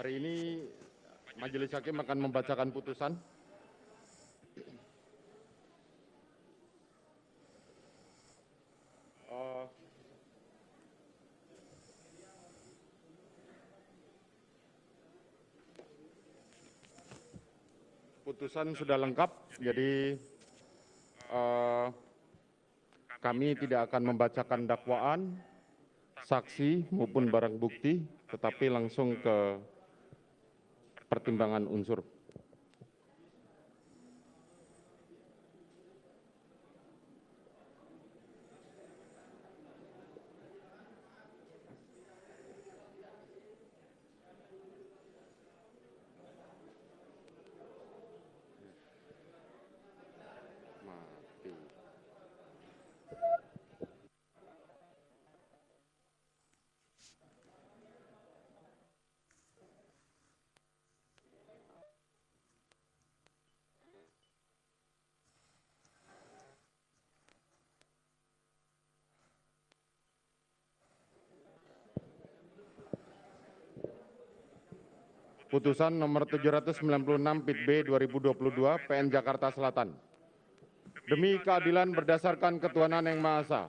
Hari ini Majelis Hakim akan membacakan putusan. Putusan sudah lengkap, jadi kami tidak akan membacakan dakwaan, saksi maupun barang bukti, tetapi langsung ke pertimbangan unsur. Putusan nomor 796 PIT B 2022 PN Jakarta Selatan. Demi keadilan berdasarkan ketuhanan yang Maha Esa,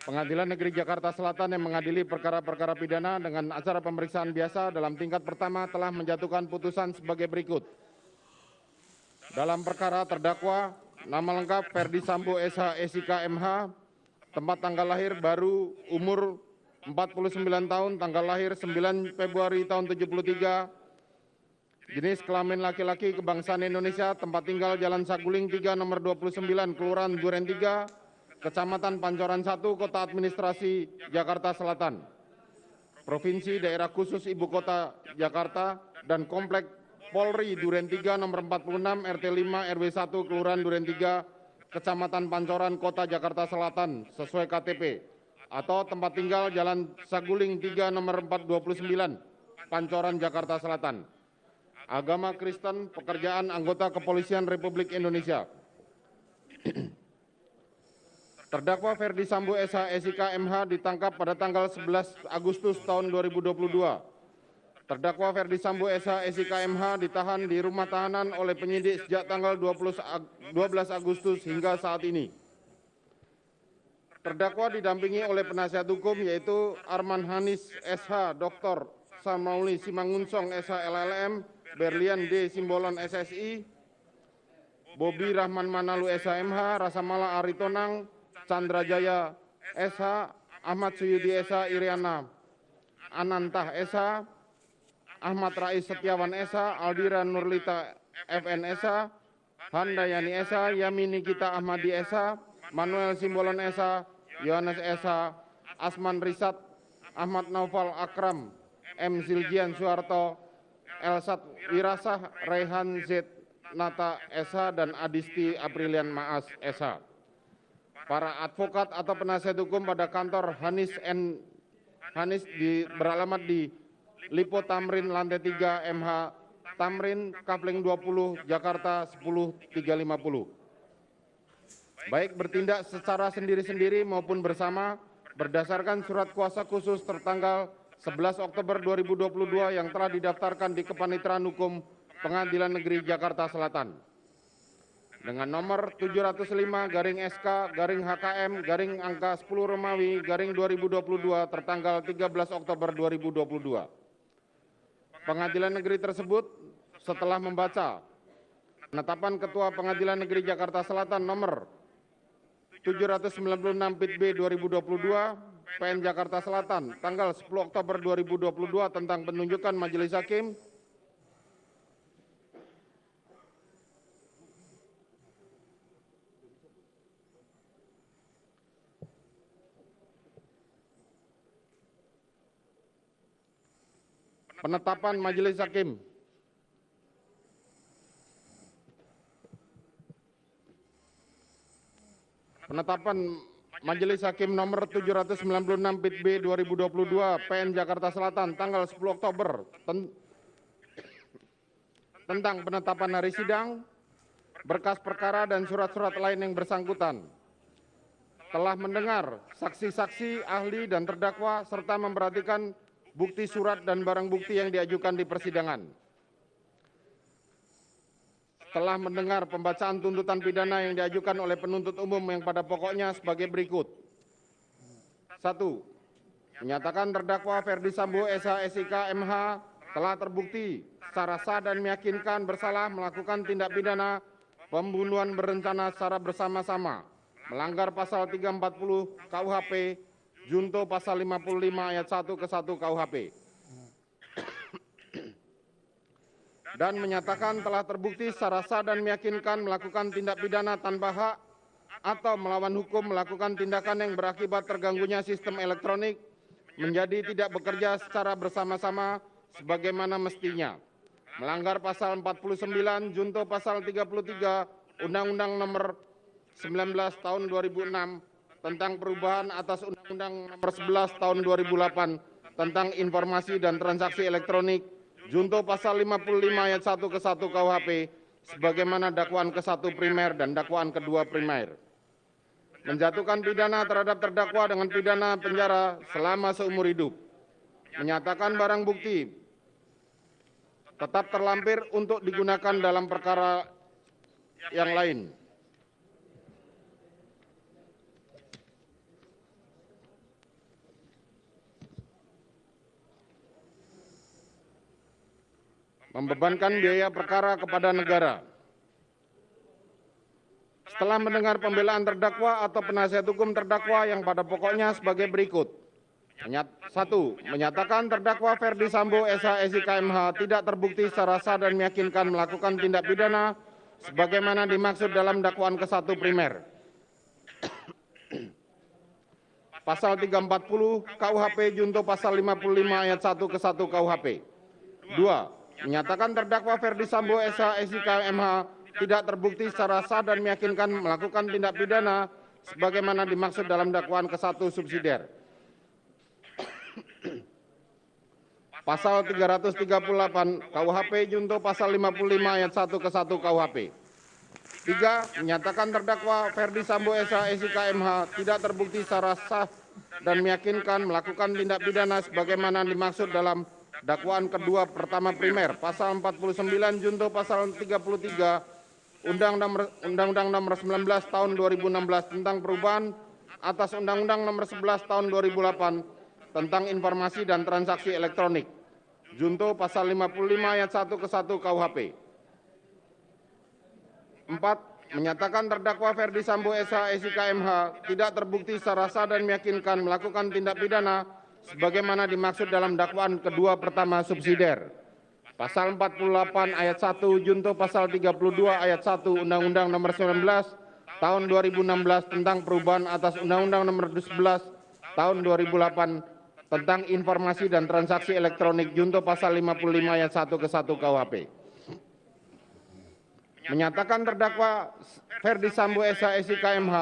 Pengadilan Negeri Jakarta Selatan yang mengadili perkara-perkara pidana dengan acara pemeriksaan biasa dalam tingkat pertama telah menjatuhkan putusan sebagai berikut. Dalam perkara terdakwa, nama lengkap Ferdi Sambo SH SIK MH, tempat tanggal lahir baru, umur 49 tahun, tanggal lahir 9 Februari tahun 73, jenis kelamin laki-laki, kebangsaan Indonesia, tempat tinggal Jalan Saguling 3 nomor 29, Kelurahan Duren 3, Kecamatan Pancoran 1, Kota Administrasi Jakarta Selatan, Provinsi Daerah Khusus Ibu Kota Jakarta, dan Komplek Polri Duren 3 nomor 46, RT 5 RW 1, Kelurahan Duren 3, Kecamatan Pancoran, Kota Jakarta Selatan, sesuai KTP, atau tempat tinggal Jalan Saguling 3 nomor 429, Pancoran, Jakarta Selatan. Agama Kristen, pekerjaan anggota Kepolisian Republik Indonesia. Terdakwa Ferdi Sambo SH SIK MH ditangkap pada tanggal 11 Agustus tahun 2022. Terdakwa Ferdi Sambo SH SIK MH ditahan di rumah tahanan oleh penyidik sejak tanggal 12 Agustus hingga saat ini. Terdakwa didampingi oleh penasihat hukum yaitu Arman Hanis SH, Dr. Samauli Simangunsong SH LLM, Berlian D. Simbolon SSI, Bobi Rahman Manalu SH MH, Rasamala Aritonang, Chandra Jaya SH, Ahmad Suyudi SH, Iriana Anantah SH, Ahmad Rais Setiawan SH, Aldira Nurlita FN SH, Handayani SH, Yamini Gita Ahmadi SH, Manuel Simbolon SH, Yohanes SH, Asman Risat, Ahmad Naufal Akram, M. Ziljian Suharto, Elsat Wirasah, Raihan Z. Nata SH, dan Adisti Aprilian Maas SH. Para advokat atau penasihat hukum pada kantor Hanis beralamat di Lipo Tamrin lantai 3 MH Tamrin Kafling 20 Jakarta 10350. Baik bertindak secara sendiri-sendiri maupun bersama berdasarkan surat kuasa khusus tertanggal 11 Oktober 2022 yang telah didaftarkan di Kepanitraan Hukum Pengadilan Negeri Jakarta Selatan dengan nomor 705-SK-HKM-10 tertanggal 13 Oktober 2022. Pengadilan Negeri tersebut setelah membaca penetapan Ketua Pengadilan Negeri Jakarta Selatan nomor 796 PIT B 2022 PN Jakarta Selatan tanggal 10 Oktober 2022 tentang penunjukan Majelis Hakim penetapan Majelis Hakim. Penetapan Majelis Hakim nomor 796 PIT B 2022 PN Jakarta Selatan tanggal 10 Oktober tentang penetapan hari sidang, berkas perkara dan surat-surat lain yang bersangkutan. Telah mendengar saksi-saksi, ahli dan terdakwa serta memperhatikan bukti surat dan barang bukti yang diajukan di persidangan. Setelah mendengar pembacaan tuntutan pidana yang diajukan oleh penuntut umum yang pada pokoknya sebagai berikut. 1. Menyatakan terdakwa Ferdi Sambo SH MH telah terbukti secara sah dan meyakinkan bersalah melakukan tindak pidana pembunuhan berencana secara bersama-sama, melanggar pasal 340 KUHP, junto pasal 55 ayat 1 ke 1 KUHP. Dan menyatakan telah terbukti secara sah dan meyakinkan melakukan tindak pidana tanpa hak atau melawan hukum, melakukan tindakan yang berakibat terganggunya sistem elektronik menjadi tidak bekerja secara bersama-sama sebagaimana mestinya, melanggar pasal 49 junto pasal 33 Undang-Undang Nomor 19 Tahun 2006 tentang perubahan atas Undang-Undang Nomor 11 Tahun 2008 tentang informasi dan transaksi elektronik, junto pasal 55 ayat 1 ke 1 KUHP sebagaimana dakwaan ke-1 primer dan dakwaan kedua primer. Menjatuhkan pidana terhadap terdakwa dengan pidana penjara selama seumur hidup. Menyatakan barang bukti tetap terlampir untuk digunakan dalam perkara yang lain. Membebankan biaya perkara kepada negara. Setelah mendengar pembelaan terdakwa atau penasihat hukum terdakwa yang pada pokoknya sebagai berikut. 1. Menyatakan terdakwa Ferdi Sambo SH MH tidak terbukti secara sah dan meyakinkan melakukan tindak pidana sebagaimana dimaksud dalam dakwaan ke-1 primer. Pasal 340 KUHP junto pasal 55 ayat 1 ke 1 KUHP. 2. Menyatakan terdakwa Ferdi Sambo SH MH tidak terbukti secara sah dan meyakinkan melakukan tindak pidana sebagaimana dimaksud dalam dakwaan ke-1 subsidiar. Pasal 338 KUHP junto pasal 55 ayat 1 ke 1 KUHP. 3. Menyatakan terdakwa Ferdi Sambo SH MH tidak terbukti secara sah dan meyakinkan melakukan tindak pidana sebagaimana dimaksud dalam dakwaan kedua pertama primer, pasal 49 junto pasal 33 Undang-Undang Nomor 19 Tahun 2016 tentang perubahan atas Undang-Undang Nomor 11 Tahun 2008 tentang informasi dan transaksi elektronik, junto pasal 55 ayat 1 ke 1 KUHP. 4. Menyatakan terdakwa Ferdi Sambo SH MH tidak terbukti secara sah dan meyakinkan melakukan tindak pidana sebagaimana dimaksud dalam dakwaan kedua pertama subsidiar. Pasal 48 ayat 1 junto pasal 32 ayat 1 Undang-Undang Nomor 19 Tahun 2016 tentang perubahan atas Undang-Undang Nomor 11 Tahun 2008 tentang informasi dan transaksi elektronik junto pasal 55 ayat 1 ke 1 KUHP. Menyatakan terdakwa Ferdi Sambo SH MH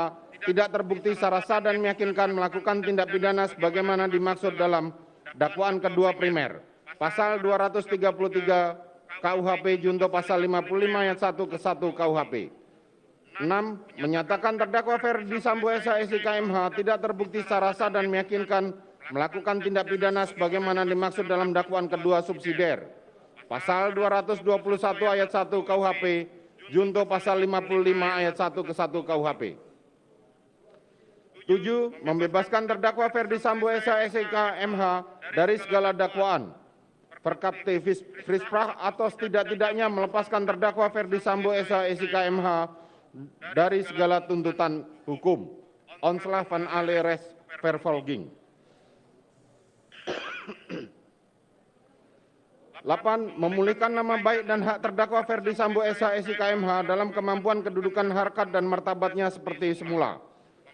tidak terbukti secara sah dan meyakinkan melakukan tindak pidana sebagaimana dimaksud dalam dakwaan kedua primer. Pasal 233 KUHP junto pasal 55 ayat 1 ke 1 KUHP. 6. Menyatakan terdakwa Ferdi Sambo SH MH tidak terbukti secara sah dan meyakinkan melakukan tindak pidana sebagaimana dimaksud dalam dakwaan kedua subsidiar. Pasal 221 ayat 1 KUHP junto pasal 55 ayat 1 ke 1 KUHP. 7. Membebaskan terdakwa Ferdi Sambo SH MH dari segala dakwaan, perkapte Frisprach atau setidak-tidaknya melepaskan terdakwa Ferdi Sambo SH MH dari segala tuntutan hukum. Ontslag van alle rechtsvervolging. 8. Memulihkan nama baik dan hak terdakwa Ferdi Sambo SH MH dalam kemampuan kedudukan harkat dan martabatnya seperti semula.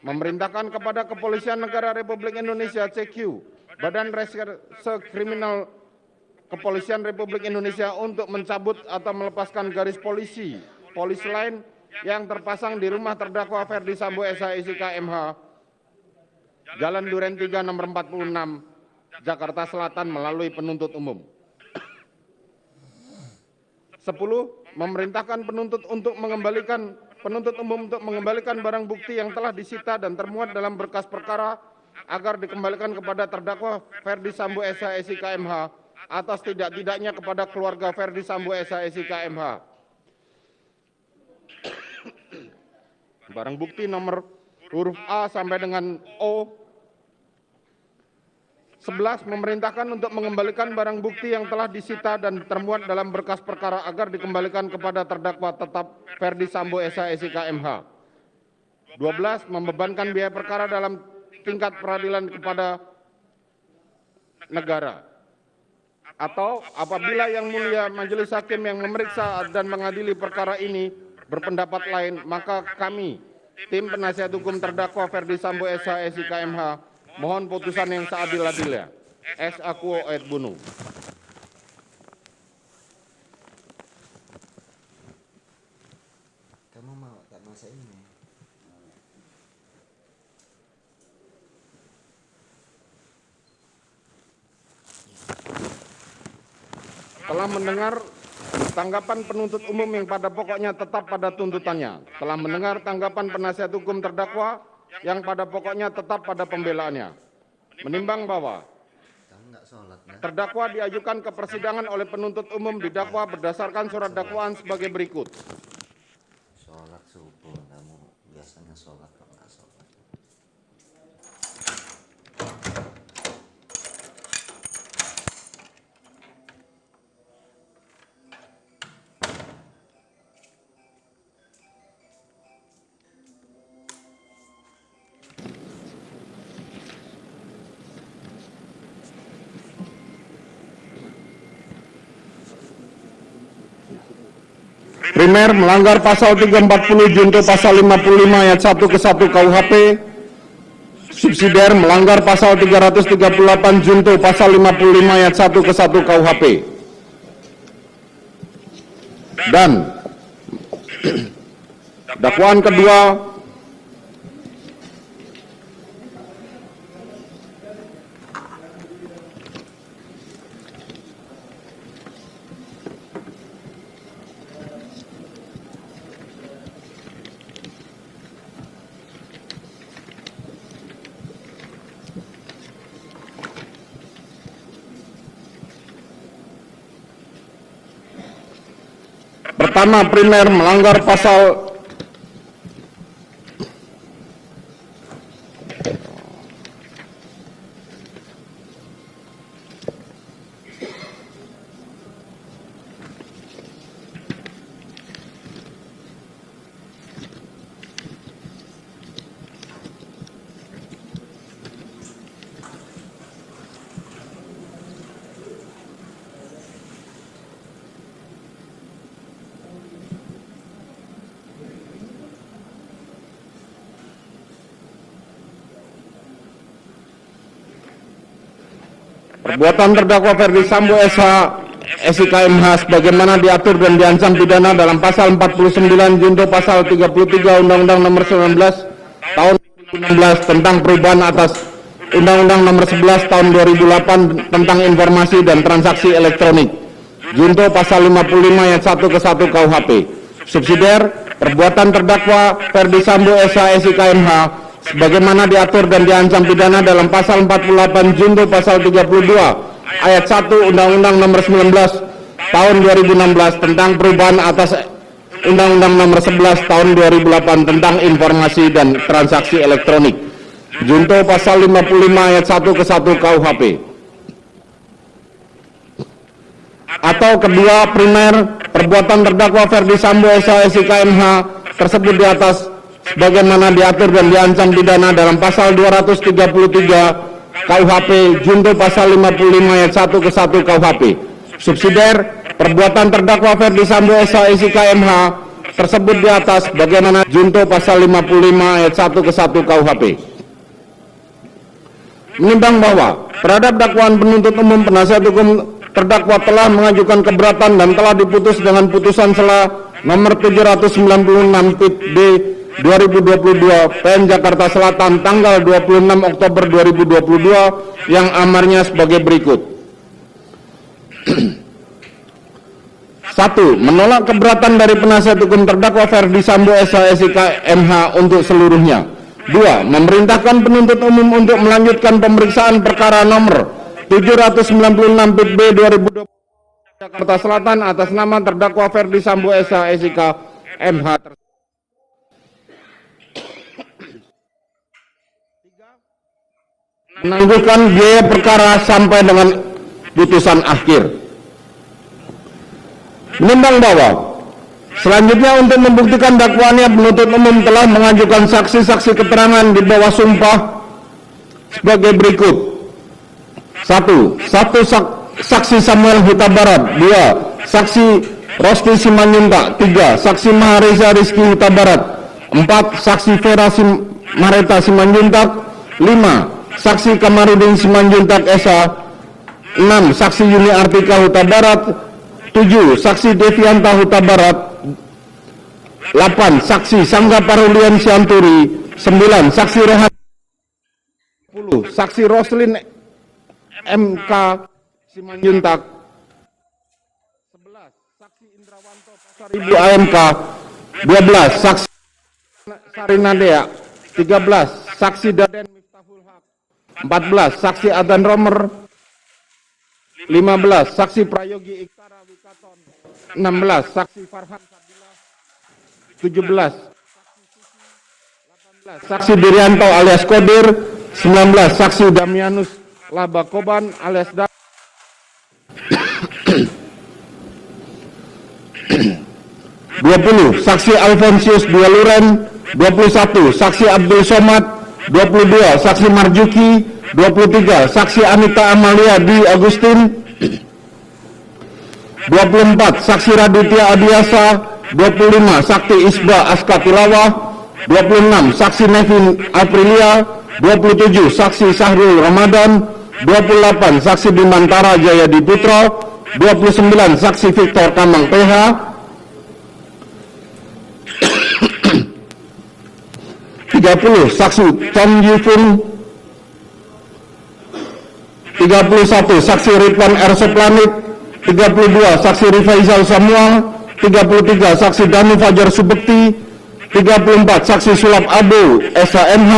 Memerintahkan kepada Kepolisian Negara Republik Indonesia CQ, Badan Reserse Kriminal Kepolisian Republik Indonesia untuk mencabut atau melepaskan garis polisi lain yang terpasang di rumah terdakwa Ferdi Sambo SH MH, Jalan Duren 3 nomor 46, Jakarta Selatan melalui penuntut umum. 10. Memerintahkan penuntut umum untuk mengembalikan barang bukti yang telah disita dan termuat dalam berkas perkara agar dikembalikan kepada terdakwa Ferdi Sambo SH SIK MH atas tidak-tidaknya kepada keluarga Ferdi Sambo SH SIK MH. Barang bukti nomor huruf A sampai dengan O. 11. Memerintahkan untuk mengembalikan barang bukti yang telah disita dan termuat dalam berkas perkara agar dikembalikan kepada terdakwa tetap Ferdi Sambo SH SIK MH. 12. Membebankan biaya perkara dalam tingkat peradilan kepada negara. Atau apabila Yang Mulia Majelis Hakim yang memeriksa dan mengadili perkara ini berpendapat lain, maka kami, tim penasihat hukum terdakwa Ferdi Sambo SH SIK MH, mohon putusan yang seadil-adilnya. Ex aequo et bono. Kamu mau tak masa ini? Telah mendengar tanggapan penuntut umum yang pada pokoknya tetap pada tuntutannya. Telah mendengar tanggapan penasihat hukum terdakwa yang pada pokoknya tetap pada pembelaannya. Menimbang bahwa terdakwa diajukan ke persidangan oleh penuntut umum didakwa berdasarkan surat dakwaan sebagai berikut. Sholat subuh, kamu biasanya sholat kok nggak sholat? Primer melanggar pasal 340 junto pasal 55 ayat 1 ke 1 KUHP. Subsidiar melanggar pasal 338 junto pasal 55 ayat 1 ke 1 KUHP. Dan dakwaan kedua pertama, primer melanggar pasal perbuatan terdakwa Ferdi Sambo SH SIK MH sebagaimana diatur dan diancam pidana dalam pasal 49 junto pasal 33 Undang-Undang Nomor 19 Tahun 2016 tentang perubahan atas Undang-Undang Nomor 11 Tahun 2008 tentang informasi dan transaksi elektronik junto pasal 55 ayat 1 ke 1 KUHP. Subsidiar, perbuatan terdakwa Ferdi Sambo SH SIK MH sebagaimana diatur dan diancam pidana dalam pasal 48 junto pasal 32 ayat 1 Undang-Undang Nomor 19 Tahun 2016 tentang perubahan atas Undang-Undang Nomor 11 Tahun 2008 tentang informasi dan transaksi elektronik junto pasal 55 ayat 1 ke 1 KUHP. Atau kedua, primer, perbuatan terdakwa Ferdi Sambo SH SIK MH tersebut di atas sebagaimana diatur dan diancam pidana dalam pasal 233 KUHP junto pasal 55 ayat 1 ke 1 KUHP. Subsidiar, perbuatan terdakwa Ferdi Sambo SH SIK MH tersebut di atas sebagaimana junto pasal 55 ayat 1 ke 1 KUHP. Menimbang bahwa terhadap dakwaan penuntut umum penasihat hukum terdakwa telah mengajukan keberatan dan telah diputus dengan putusan sela nomor 796 PIT D 2022 PN Jakarta Selatan tanggal 26 Oktober 2022 yang amarnya sebagai berikut. 1. Menolak keberatan dari penasihat hukum terdakwa Ferdi Sambo SH SIK MH untuk seluruhnya. 2. Memerintahkan penuntut umum untuk melanjutkan pemeriksaan perkara nomor 796 PIT B 2020 Jakarta Selatan atas nama terdakwa Ferdi Sambo SH MH. Menangguhkan biaya perkara sampai dengan putusan akhir. Menimbang bahwa selanjutnya untuk membuktikan dakwaannya penuntut umum telah mengajukan saksi-saksi keterangan di bawah sumpah sebagai berikut. 1. Saksi Samuel Huta Barat. 2. Saksi Rosti Simanjuntak. 3. Saksi Mahareza Rizky Huta Barat. 4. Saksi Vera Mareta Simanjuntak. 5. Saksi Kamarudin Simanjuntak Esa. 6. Saksi Yuni Artika Huta Barat. 7. Saksi Devianta Huta Barat. 8. Saksi Sangga Parulian Sianturi. 9. Saksi Rohan. 10. Saksi Roslin MK Simanjuntak. 11. Saksi Indrawanto Pasar Ibu AMK. 12. Saksi Sarinadea. 13. Saksi Daden Miftahul Haq. 14. Saksi Adan Romer. 15. Saksi Prayogi Iktara Wikaton. 16. Saksi Farhan Sabila. 17. Saksi Dirianto alias Kodir. 19. Saksi Damianus Labakoban alias 20. Saksi Alfonsius Dualuren. 21. Saksi Abdul Somad. 22. Saksi Marjuki. 23. Saksi Anita Amalia Di Agustin. 24. Saksi Raditya Adiasa. 25. Saksi Isba Aska Tilawah. 26. Saksi Nevin Aprilia. 27. Saksi Sahrul Ramadan. 28. Saksi Bimantara Jayadi Putro. 29. Saksi Victor Kamang PH. 30. Saksi Chong Yufun. 31. Saksi Ridwan R. Soplanit. 32. Saksi Rifaizal Samuel. 33. Saksi Danu Fajar Subekti. 34. Saksi Sulap Ado SHMH.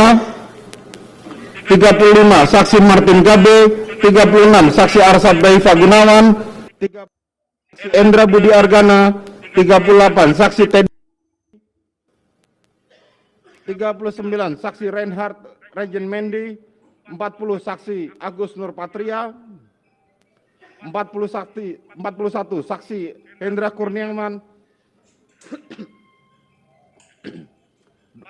35. Saksi Martin Gabe. 36. Saksi Arsad Daifa Gunawan. 30. Saksi Endra Budi Argana. 38. Saksi Teddy. 39. Saksi Reinhard Regen Mendi. 40. Saksi Agus Nurpatria. 41. Saksi Hendra Kurniawan.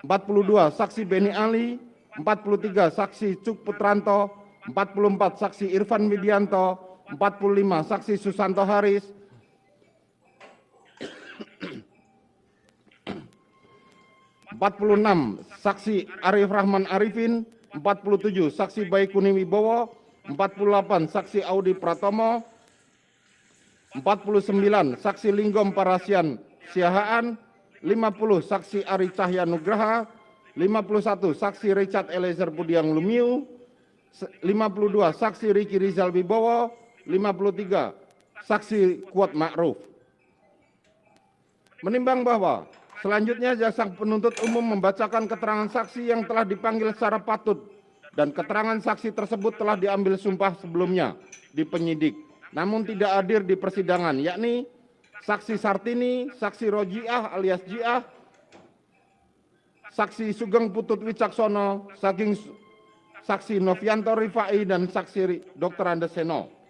42. Saksi Beni Ali. 43. Saksi Cuk Putranto. 44. Saksi Irfan Widianto. 45. Saksi Susanto Haris. 46. Saksi Arif Rahman Arifin. 47. Saksi Baikuni Wibowo. 48. Saksi Audi Pratomo. 49. Saksi Linggom Parasian Siahaan. 50. Saksi Ari Cahya Nugraha. 51. Saksi Richard Eliezer Budiang Lumiu. 52. Saksi Riki Rizal Wibowo. 53. Saksi Kuat Ma'ruf. Menimbang bahwa selanjutnya jaksa penuntut umum membacakan keterangan saksi yang telah dipanggil secara patut dan keterangan saksi tersebut telah diambil sumpah sebelumnya di penyidik namun tidak hadir di persidangan, yakni saksi Sartini, saksi Rojiah alias Jiah, saksi Sugeng Putut Wicaksono, saksi Novianto Rifai dan saksi Dr. Andeseno.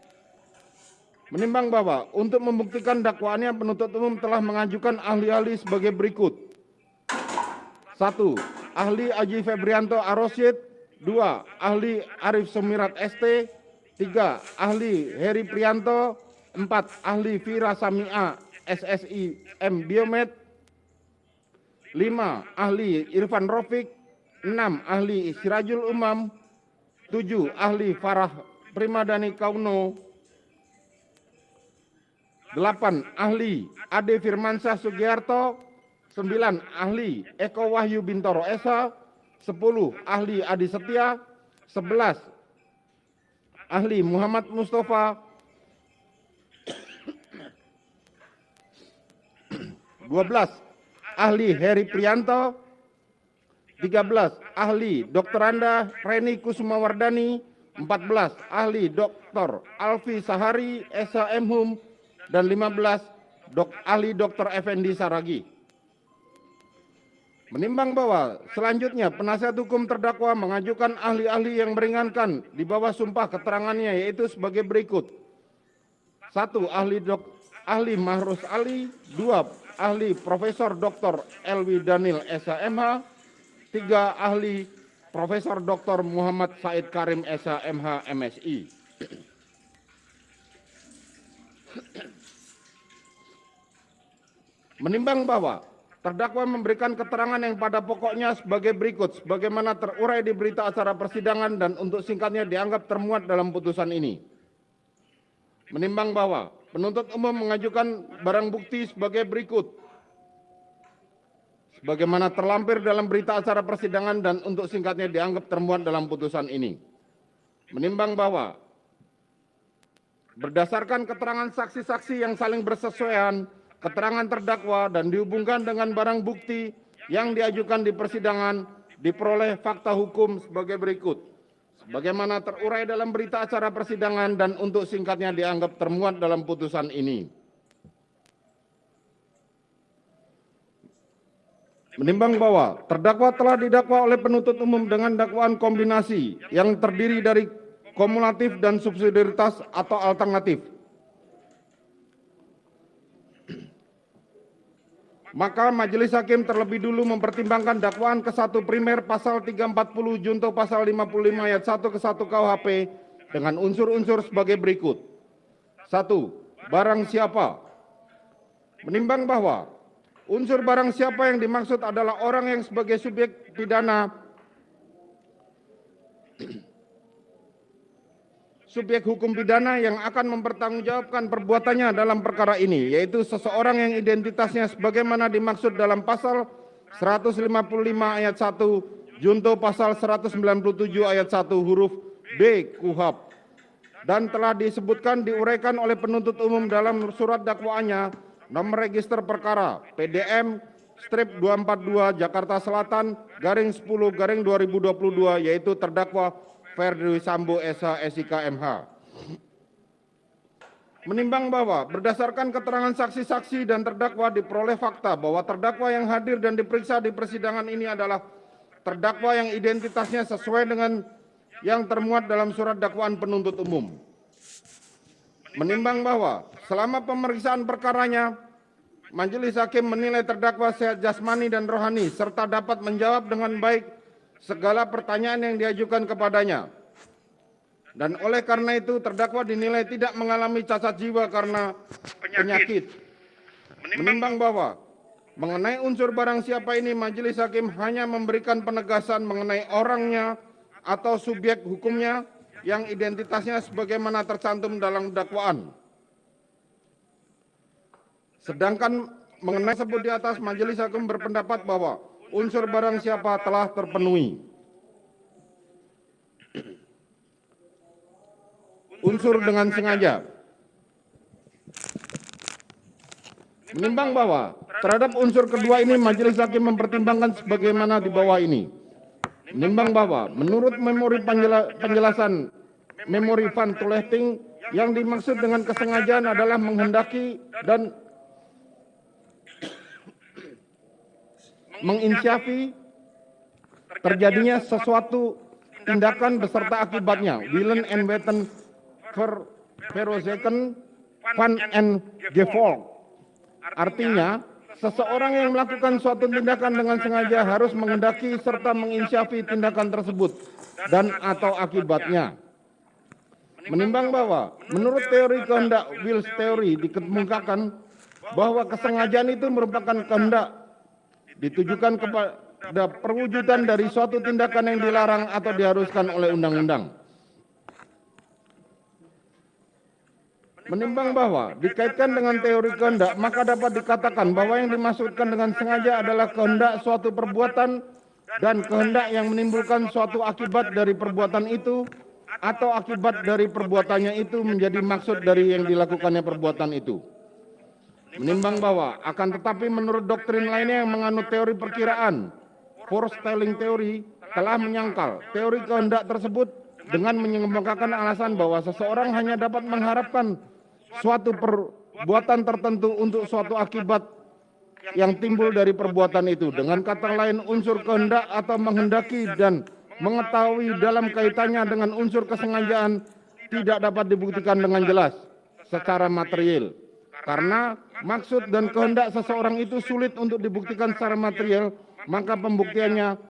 Menimbang bahwa untuk membuktikan dakwaannya penuntut umum telah mengajukan ahli-ahli sebagai berikut. 1. Ahli Aji Febrianto Arosyid. 2. Ahli Arif Sumirat ST. 3. Ahli Heri Prianto. 4. Ahli Vira Samia SSI M Biomed. 5. Ahli Irfan Rofik. 6. Ahli Sirajul Umam. 7. Ahli Farah Primadani Kauno. 8. Ahli Ade Firmansyah Sugiarto. 9. Ahli Eko Wahyu Bintoro Esa. 10. Ahli Adi Setia. 11. Ahli Muhammad Mustafa. 12. Ahli Heri Prianto. 13. Ahli Dr. Anda Reni Kusumawardani. 14. Ahli Dr. Alfi Sahari SHM dan 15. Ahli Dr. Effendi Saragi. Menimbang bahwa selanjutnya penasihat hukum terdakwa mengajukan ahli-ahli yang meringankan di bawah sumpah keterangannya, yaitu sebagai berikut. 1. Ahli Mahrus Ali. 2. Ahli Profesor Dr. Elwi Daniel SHMH. 3. Ahli Profesor Dr. Muhammad Said Karim SHMH MSI. Menimbang bahwa terdakwa memberikan keterangan yang pada pokoknya sebagai berikut, sebagaimana terurai di berita acara persidangan dan untuk singkatnya dianggap termuat dalam putusan ini. Menimbang bahwa penuntut umum mengajukan barang bukti sebagai berikut, sebagaimana terlampir dalam berita acara persidangan dan untuk singkatnya dianggap termuat dalam putusan ini. Menimbang bahwa berdasarkan keterangan saksi-saksi yang saling bersesuaian, keterangan terdakwa dan dihubungkan dengan barang bukti yang diajukan di persidangan, diperoleh fakta hukum sebagai berikut, sebagaimana terurai dalam berita acara persidangan dan untuk singkatnya dianggap termuat dalam putusan ini. Menimbang bahwa terdakwa telah didakwa oleh penuntut umum dengan dakwaan kombinasi yang terdiri dari kumulatif dan subsidiaritas atau alternatif, maka majelis hakim terlebih dulu mempertimbangkan dakwaan ke-1 primer pasal 340 junto pasal 55 ayat 1 ke 1 KUHP dengan unsur-unsur sebagai berikut. 1. Barang siapa. Menimbang bahwa unsur barang siapa yang dimaksud adalah orang yang sebagai subjek pidana, subjek hukum pidana yang akan mempertanggungjawabkan perbuatannya dalam perkara ini, yaitu seseorang yang identitasnya sebagaimana dimaksud dalam pasal 155 ayat 1 junto pasal 197 ayat 1 huruf B KUHP dan telah disebutkan diuraikan oleh penuntut umum dalam surat dakwaannya nomor register perkara PDM strip 242 Jakarta Selatan garing 10/2022, yaitu terdakwa Ferdi Sambo SH SIK MH. Menimbang bahwa berdasarkan keterangan saksi-saksi dan terdakwa diperoleh fakta bahwa terdakwa yang hadir dan diperiksa di persidangan ini adalah terdakwa yang identitasnya sesuai dengan yang termuat dalam surat dakwaan penuntut umum. Menimbang bahwa selama pemeriksaan perkaranya, majelis hakim menilai terdakwa sehat jasmani dan rohani serta dapat menjawab dengan baik segala pertanyaan yang diajukan kepadanya. Dan oleh karena itu terdakwa dinilai tidak mengalami cacat jiwa karena penyakit. Menimbang bahwa mengenai unsur barang siapa ini, majelis hakim hanya memberikan penegasan mengenai orangnya atau subjek hukumnya yang identitasnya sebagaimana tercantum dalam dakwaan. Sedangkan mengenai sebut di atas, majelis hakim berpendapat bahwa unsur barang siapa telah terpenuhi. Unsur dengan sengaja. Menimbang bahwa terhadap unsur kedua ini majelis hakim mempertimbangkan sebagaimana di bawah ini. Menimbang bahwa menurut memori penjelasan memori Van Tulechting, yang dimaksud dengan kesengajaan adalah menghendaki dan menginisiasi terjadinya sesuatu tindakan beserta akibatnya, willen en weten veroorzaken van en gevolg. Artinya, seseorang yang melakukan suatu tindakan dengan sengaja harus menghendaki serta menginisiasi tindakan tersebut dan atau akibatnya. Menimbang bahwa menurut teori kehendak Wills teori dikemukakan bahwa kesengajaan itu merupakan kehendak ditujukan kepada perwujudan dari suatu tindakan yang dilarang atau diharuskan oleh undang-undang. Menimbang bahwa dikaitkan dengan teori kehendak, maka dapat dikatakan bahwa yang dimaksudkan dengan sengaja adalah kehendak suatu perbuatan dan kehendak yang menimbulkan suatu akibat dari perbuatan itu atau akibat dari perbuatannya itu menjadi maksud dari yang dilakukannya perbuatan itu. Menimbang bahwa akan tetapi menurut doktrin lainnya yang menganut teori perkiraan, foretelling theory telah menyangkal teori kehendak tersebut dengan mengemukakan alasan bahwa seseorang hanya dapat mengharapkan suatu perbuatan tertentu untuk suatu akibat yang timbul dari perbuatan itu. Dengan kata lain, unsur kehendak atau menghendaki dan mengetahui dalam kaitannya dengan unsur kesengajaan tidak dapat dibuktikan dengan jelas secara material. Karena maksud dan kehendak seseorang itu sulit untuk dibuktikan secara material, maka pembuktiannya